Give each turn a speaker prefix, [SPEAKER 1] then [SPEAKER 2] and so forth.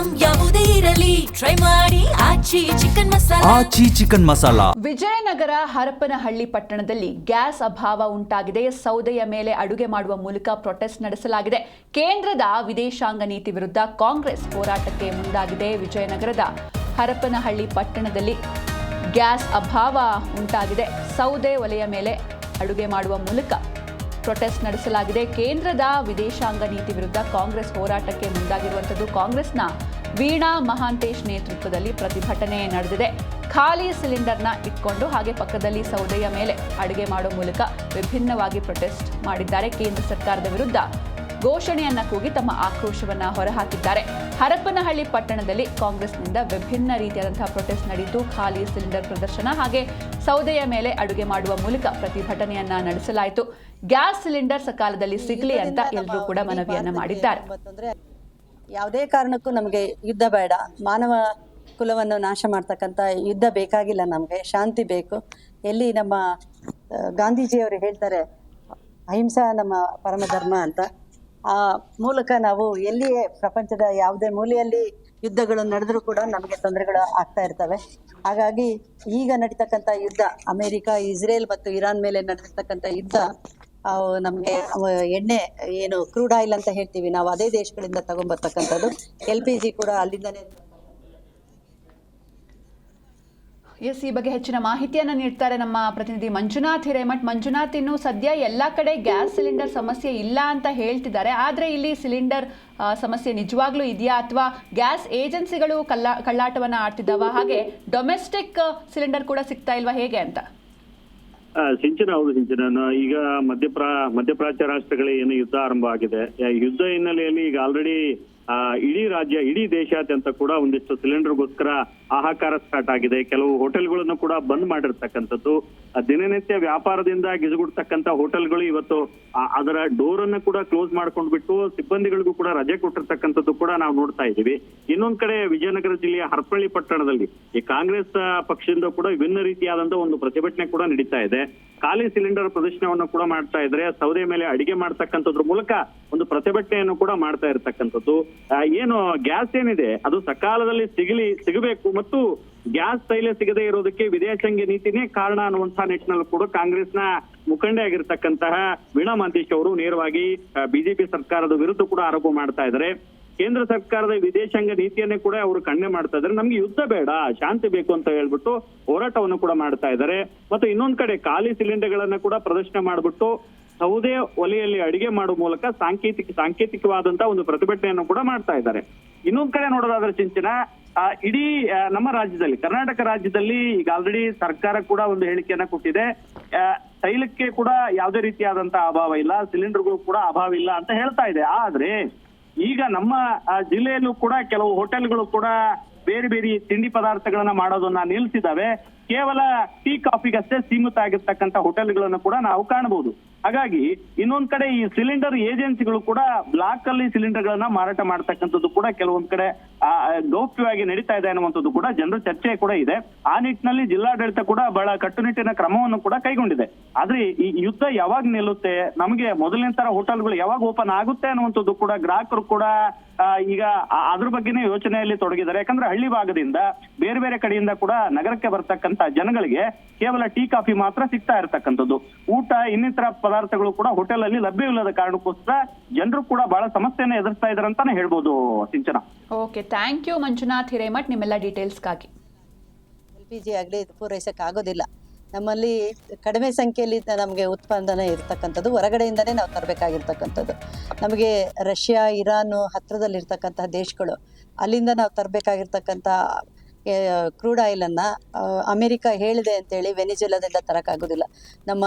[SPEAKER 1] Item ಯಾವುದೇ ಇರಲಿ try ಮಾಡಿ ಆಚಿ ಚಿಕನ್ ಮಸಾಲಾ.
[SPEAKER 2] ವಿಜಯನಗರ ಹರಪನಹಳ್ಳಿ ಪಟ್ಟಣದಲ್ಲಿ ಗ್ಯಾಸ್ ಅಭಾವ ಉಂಟಾಗಿದೆ. ಸೌದೆಯ ಮೇಲೆ ಅಡುಗೆ ಮಾಡುವ ಮೂಲಕ ಪ್ರೊಟೆಸ್ಟ್ ನಡೆಸಲಾಗಿದೆ. ಕೇಂದ್ರದ ವಿದೇಶಾಂಗ ನೀತಿ ವಿರುದ್ಧ ಕಾಂಗ್ರೆಸ್ ಹೋರಾಟಕ್ಕೆ ಮುಂದಾಗಿದೆ. ವಿಜಯನಗರದ ಹರಪನಹಳ್ಳಿ ಪಟ್ಟಣದಲ್ಲಿ ಗ್ಯಾಸ್ ಅಭಾವ ಉಂಟಾಗಿದೆ. ಸೌದೆ ಒಲೆಯ ಮೇಲೆ ಅಡುಗೆ ಮಾಡುವ ಮೂಲಕ ಪ್ರೊಟೆಸ್ಟ್ ನಡೆಸಲಾಗಿದೆ. ಕೇಂದ್ರದ ವಿದೇಶಾಂಗ ನೀತಿ ವಿರುದ್ಧ ಕಾಂಗ್ರೆಸ್ ಹೋರಾಟಕ್ಕೆ ಮುಂದಾಗಿರುವಂಥದ್ದು. ಕಾಂಗ್ರೆಸ್ನ ವೀಣಾ ಮಹಾಂತೇಶ್ ನೇತೃತ್ವದಲ್ಲಿ ಪ್ರತಿಭಟನೆ ನಡೆದಿದೆ. ಖಾಲಿ ಸಿಲಿಂಡರ್ನ ಇಟ್ಕೊಂಡು ಹಾಗೆ ಪಕ್ಕದಲ್ಲಿ ಸೌದೆಯ ಮೇಲೆ ಅಡುಗೆ ಮಾಡುವ ಮೂಲಕ ವಿಭಿನ್ನವಾಗಿ ಪ್ರೊಟೆಸ್ಟ್ ಮಾಡಿದ್ದಾರೆ. ಕೇಂದ್ರ ಸರ್ಕಾರದ ವಿರುದ್ಧ ಘೋಷಣೆಯನ್ನ ಕೂಗಿ ತಮ್ಮ ಆಕ್ರೋಶವನ್ನ ಹೊರಹಾಕಿದ್ದಾರೆ. ಹರಪನಹಳ್ಳಿ ಪಟ್ಟಣದಲ್ಲಿ ಕಾಂಗ್ರೆಸ್ನಿಂದ ವಿಭಿನ್ನ ರೀತಿಯಾದಂತಹ ಪ್ರೊಟೆಸ್ಟ್ ನಡೆಯಿತು. ಖಾಲಿ ಸಿಲಿಂಡರ್ ಪ್ರದರ್ಶನ ಹಾಗೆ ಸೌದೆಯ ಮೇಲೆ ಅಡುಗೆ ಮಾಡುವ ಮೂಲಕ ಪ್ರತಿಭಟನೆಯನ್ನ ನಡೆಸಲಾಯಿತು. ಗ್ಯಾಸ್ ಸಿಲಿಂಡರ್ ಸಕಾಲದಲ್ಲಿ ಸಿಗಲಿ ಅಂತ ಎಲ್ಲರೂ ಕೂಡ ಮನವಿಯನ್ನ ಮಾಡಿದ್ದಾರೆ.
[SPEAKER 3] ಯಾವುದೇ ಕಾರಣಕ್ಕೂ ನಮಗೆ ಯುದ್ಧ ಬೇಡ, ಮಾನವ ಕುಲವನ್ನು ನಾಶ ಮಾಡ್ತಕ್ಕಂಥ ಯುದ್ಧ ಬೇಕಾಗಿಲ್ಲ, ನಮಗೆ ಶಾಂತಿ ಬೇಕು. ಎಲ್ಲಿ ನಮ್ಮ ಗಾಂಧೀಜಿಯವರು ಹೇಳ್ತಾರೆ ಅಹಿಂಸಾ ನಮ್ಮ ಪರಮಧರ್ಮ ಅಂತ, ಆ ಮೂಲಕ ನಾವು ಎಲ್ಲಿಯೇ ಪ್ರಪಂಚದ ಯಾವುದೇ ಮೂಲೆಯಲ್ಲಿ ಯುದ್ಧಗಳು ನಡೆದರೂ ಕೂಡ ನಮಗೆ ತೊಂದರೆಗಳು ಆಗ್ತಾ ಇರ್ತವೆ. ಹಾಗಾಗಿ ಈಗ ನಡೀತಕ್ಕಂಥ ಯುದ್ಧ, ಅಮೆರಿಕ, ಇಸ್ರೇಲ್ ಮತ್ತು ಇರಾನ್ ಮೇಲೆ ನಡೆದಿರ್ತಕ್ಕಂಥ ಯುದ್ಧ ನಮಗೆ ಎಣ್ಣೆ ಏನು ಕ್ರೂಡ್ ಆಯಿಲ್ ಅಂತ ಹೇಳ್ತೀವಿ ನಾವು, ಅದೇ ದೇಶಗಳಿಂದ ತಗೊಂಡ್ಬರ್ತಕ್ಕಂಥದ್ದು. LPG ಕೂಡ ಅಲ್ಲಿಂದನೇ.
[SPEAKER 2] ಎಸ್, ಈ ಬಗ್ಗೆ ಹೆಚ್ಚಿನ ಮಾಹಿತಿಯನ್ನು ನೀಡ್ತಾರೆ ನಮ್ಮ ಪ್ರತಿನಿಧಿ ಮಂಜುನಾಥ್ ಹಿರೇಮಠ್. ಮಂಜುನಾಥ್, ಇನ್ನು ಸದ್ಯ ಎಲ್ಲ ಕಡೆ ಗ್ಯಾಸ್ ಸಿಲಿಂಡರ್ ಸಮಸ್ಯೆ ಇಲ್ಲ ಅಂತ ಹೇಳ್ತಿದ್ದಾರೆ, ಆದರೆ ಇಲ್ಲಿ ಸಿಲಿಂಡರ್ ಸಮಸ್ಯೆ ನಿಜವಾಗ್ಲೂ ಇದೆಯಾ ಅಥವಾ ಗ್ಯಾಸ್ ಏಜೆನ್ಸಿಗಳು ಕಳ್ಳಾಟವನ್ನು ಆಡ್ತಿದ್ದಾವ? ಹಾಗೆ ಡೊಮೆಸ್ಟಿಕ್ ಸಿಲಿಂಡರ್ ಕೂಡ ಸಿಗ್ತಾ ಇಲ್ವಾ, ಹೇಗೆ ಅಂತ?
[SPEAKER 4] ಸಿಂಚನ, ಹೌದು ಸಿಂಚನ. ಈಗ ಮಧ್ಯಪ್ರಾಚ್ಯ ರಾಷ್ಟ್ರಗಳೇ ಏನು ಯುದ್ಧ ಆರಂಭ ಆಗಿದೆ. ಯುದ್ಧ ಹಿನ್ನೆಲೆಯಲ್ಲಿ ಈಗ ಆಲ್ರೆಡಿ ಇಡೀ ರಾಜ್ಯ, ಇಡೀ ದೇಶಾದ್ಯಂತ ಕೂಡ ಒಂದಿಷ್ಟು ಸಿಲಿಂಡರ್ಗೋಸ್ಕರ ಹಾಹಾಕಾರ ಸ್ಟಾರ್ಟ್ ಆಗಿದೆ. ಕೆಲವು ಹೋಟೆಲ್ಗಳನ್ನು ಕೂಡ ಬಂದ್ ಮಾಡಿರ್ತಕ್ಕಂಥದ್ದು. ದಿನನಿತ್ಯ ವ್ಯಾಪಾರದಿಂದ ಗಿಜುಗುಡ್ತಕ್ಕಂಥ ಹೋಟೆಲ್ಗಳು ಇವತ್ತು ಅದರ ಡೋರ್ ಅನ್ನು ಕೂಡ ಕ್ಲೋಸ್ ಮಾಡ್ಕೊಂಡು ಬಿಟ್ಟು ಸಿಬ್ಬಂದಿಗಳಿಗೂ ಕೂಡ ರಜೆ ಕೊಟ್ಟಿರ್ತಕ್ಕಂಥದ್ದು ಕೂಡ ನಾವು ನೋಡ್ತಾ ಇದ್ದೀವಿ. ಇನ್ನೊಂದ್ ಕಡೆ ವಿಜಯನಗರ ಜಿಲ್ಲೆಯ ಹರಪನಹಳ್ಳಿ ಪಟ್ಟಣದಲ್ಲಿ ಈ ಕಾಂಗ್ರೆಸ್ ಪಕ್ಷದಿಂದ ಕೂಡ ವಿಭಿನ್ನ ರೀತಿಯಾದಂತಹ ಒಂದು ಪ್ರತಿಭಟನೆ ಕೂಡ ನಡೀತಾ ಇದೆ. ಖಾಲಿ ಸಿಲಿಂಡರ್ ಪ್ರದರ್ಶನವನ್ನು ಕೂಡ ಮಾಡ್ತಾ ಇದ್ರೆ, ಸೌದೆ ಮೇಲೆ ಅಡಿಗೆ ಮಾಡ್ತಕ್ಕಂಥದ್ರ ಮೂಲಕ ಒಂದು ಪ್ರತಿಭಟನೆಯನ್ನು ಕೂಡ ಮಾಡ್ತಾ ಇರ್ತಕ್ಕಂಥದ್ದು. ಏನು ಗ್ಯಾಸ್ ಏನಿದೆ ಅದು ಸಕಾಲದಲ್ಲಿ ಸಿಗಬೇಕು ಮತ್ತು ಗ್ಯಾಸ್ ತೈಲ ಸಿಗದೇ ಇರೋದಕ್ಕೆ ವಿದೇಶಾಂಗ ನೀತಿನೇ ಕಾರಣ ಅನ್ನುವಂತಹ ನಿಟ್ಟಿನಲ್ಲಿ ಕೂಡ ಕಾಂಗ್ರೆಸ್ನ ಮುಖಂಡೆ ಆಗಿರ್ತಕ್ಕಂತಹ ವೀಣಾ ಮಹಾಂತೇಶ್ ಅವರು ನೇರವಾಗಿ ಬಿಜೆಪಿ ಸರ್ಕಾರದ ವಿರುದ್ಧ ಕೂಡ ಆರೋಪ ಮಾಡ್ತಾ ಇದ್ದಾರೆ. ಕೇಂದ್ರ ಸರ್ಕಾರದ ವಿದೇಶಾಂಗ ನೀತಿಯನ್ನೇ ಕೂಡ ಅವರು ಖಂಡನೆ ಮಾಡ್ತಾ ಇದ್ದಾರೆ. ನಮ್ಗೆ ಯುದ್ಧ ಬೇಡ, ಶಾಂತಿ ಬೇಕು ಅಂತ ಹೇಳ್ಬಿಟ್ಟು ಹೋರಾಟವನ್ನು ಕೂಡ ಮಾಡ್ತಾ ಇದ್ದಾರೆ. ಮತ್ತು ಇನ್ನೊಂದ್ ಕಡೆ ಖಾಲಿ ಸಿಲಿಂಡರ್ಗಳನ್ನ ಕೂಡ ಪ್ರದರ್ಶನ ಮಾಡ್ಬಿಟ್ಟು ಸೌದೆ ಒಲೆಯಲ್ಲಿ ಅಡಿಗೆ ಮಾಡುವ ಮೂಲಕ ಸಾಂಕೇತಿಕವಾದಂತಹ ಒಂದು ಪ್ರತಿಭಟನೆಯನ್ನು ಕೂಡ ಮಾಡ್ತಾ ಇದ್ದಾರೆ. ಇನ್ನೊಂದ್ ಕಡೆ ನೋಡೋದಾದ್ರೆ ಸಿಂಚನ, ಇಡೀ ನಮ್ಮ ರಾಜ್ಯದಲ್ಲಿ, ಕರ್ನಾಟಕ ರಾಜ್ಯದಲ್ಲಿ ಈಗ ಆಲ್ರೆಡಿ ಸರ್ಕಾರ ಕೂಡ ಒಂದು ಹೇಳಿಕೆಯನ್ನ ಕೊಟ್ಟಿದೆ. ತೈಲಕ್ಕೆ ಕೂಡ ಯಾವುದೇ ರೀತಿಯಾದಂತಹ ಅಭಾವ ಇಲ್ಲ, ಸಿಲಿಂಡರ್ಗಳು ಕೂಡ ಅಭಾವ ಇಲ್ಲ ಅಂತ ಹೇಳ್ತಾ ಇದೆ. ಆದ್ರೆ ಈಗ ನಮ್ಮ ಜಿಲ್ಲೆಯಲ್ಲೂ ಕೂಡ ಕೆಲವು ಹೋಟೆಲ್ಗಳು ಕೂಡ ಬೇರೆ ಬೇರೆ ತಿಂಡಿ ಪದಾರ್ಥಗಳನ್ನ ಮಾಡೋದನ್ನ ನಿಲ್ಸಿದಾವೆ. ಕೇವಲ ಟೀ ಕಾಫಿಗಷ್ಟೇ ಸೀಮಿತ ಆಗಿರ್ತಕ್ಕಂಥ ಹೋಟೆಲ್ಗಳನ್ನು ಕೂಡ ನಾವು ಕಾಣಬಹುದು. ಹಾಗಾಗಿ ಇನ್ನೊಂದ್ ಕಡೆ ಈ ಸಿಲಿಂಡರ್ ಏಜೆನ್ಸಿಗಳು ಕೂಡ ಬ್ಲಾಕ್ ಅಲ್ಲಿ ಸಿಲಿಂಡರ್ ಗಳನ್ನ ಮಾರಾಟ ಮಾಡ್ತಕ್ಕಂಥದ್ದು ಕೂಡ ಕೆಲವೊಂದ್ ಕಡೆ ಗೌಪ್ಯವಾಗಿ ನಡೀತಾ ಇದೆ ಅನ್ನುವಂಥದ್ದು ಕೂಡ ಜನರ ಚರ್ಚೆ ಕೂಡ ಇದೆ. ಆ ನಿಟ್ಟಿನಲ್ಲಿ ಜಿಲ್ಲಾಡಳಿತ ಕೂಡ ಬಹಳ ಕಟ್ಟುನಿಟ್ಟಿನ ಕ್ರಮವನ್ನು ಕೂಡ ಕೈಗೊಂಡಿದೆ. ಆದ್ರೆ ಈ ಯುದ್ಧ ಯಾವಾಗ ನಿಲ್ಲುತ್ತೆ, ನಮಗೆ ಮೊದಲಿನ ತರ ಹೋಟೆಲ್ಗಳು ಯಾವಾಗ ಓಪನ್ ಆಗುತ್ತೆ ಅನ್ನುವಂಥದ್ದು ಕೂಡ ಗ್ರಾಹಕರು ಕೂಡ ಈಗ ಅದ್ರ ಬಗ್ಗೆನೇ ಯೋಚನೆಯಲ್ಲಿ ತೊಡಗಿದ್ದಾರೆ. ಯಾಕಂದ್ರೆ ಹಳ್ಳಿ ಭಾಗದಿಂದ ಬೇರೆ ಬೇರೆ ಕಡೆಯಿಂದ ಕೂಡ ನಗರಕ್ಕೆ ಬರ್ತಕ್ಕಂಥ ಜನಗಳಿಗೆ ಕೇವಲ ಟೀ ಕಾಫಿ ಮಾತ್ರ ಸಿಗ್ತಾ ಇರತಕ್ಕಂಥದ್ದು. ಊಟ ಇನ್ನಿತರ ಪದಾರ್ಥಗಳು ಕೂಡ ಹೋಟೆಲ್ ಅಲ್ಲಿ ಲಭ್ಯವಿಲ್ಲದ ಕಾರಣಕ್ಕೋಸ್ಕರ ಜನರು ಕೂಡ ಬಹಳ ಸಮಸ್ಯೆಯನ್ನು ಎದುರಿಸ್ತಾ ಇದ್ದಾರೆ ಅಂತಾನೆ ಹೇಳ್ಬೋದು Sinchana.
[SPEAKER 2] Okay, thank you Manjunath Hiremath ನಿಮ್ಮೆಲ್ಲ ಡೀಟೇಲ್ಸ್ಗಾಗಿ.
[SPEAKER 3] LPG ಆಗಲಿ ಪೂರೈಸಕ್ಕೆ ಆಗೋದಿಲ್ಲ. ನಮ್ಮಲ್ಲಿ ಕಡಿಮೆ ಸಂಖ್ಯೆಯಲ್ಲಿ ನಮಗೆ ಉತ್ಪಾದನೆ ಇರ್ತಕ್ಕಂಥದ್ದು, ಹೊರಗಡೆಯಿಂದನೇ ನಾವು ತರಬೇಕಾಗಿರ್ತಕ್ಕಂಥದ್ದು. ನಮಗೆ ರಷ್ಯಾ, ಇರಾನು ಹತ್ತಿರದಲ್ಲಿರ್ತಕ್ಕಂತಹ ದೇಶಗಳು, ಅಲ್ಲಿಂದ ನಾವು ತರಬೇಕಾಗಿರ್ತಕ್ಕಂಥ ಕ್ರೂಡ್ ಆಯಿಲನ್ನು ಅಮೆರಿಕ ಹೇಳಿದೆ ಅಂತೇಳಿ ವೆನಿಜುಲಾದಿಂದ ತರೋಕ್ಕಾಗೋದಿಲ್ಲ. ನಮ್ಮ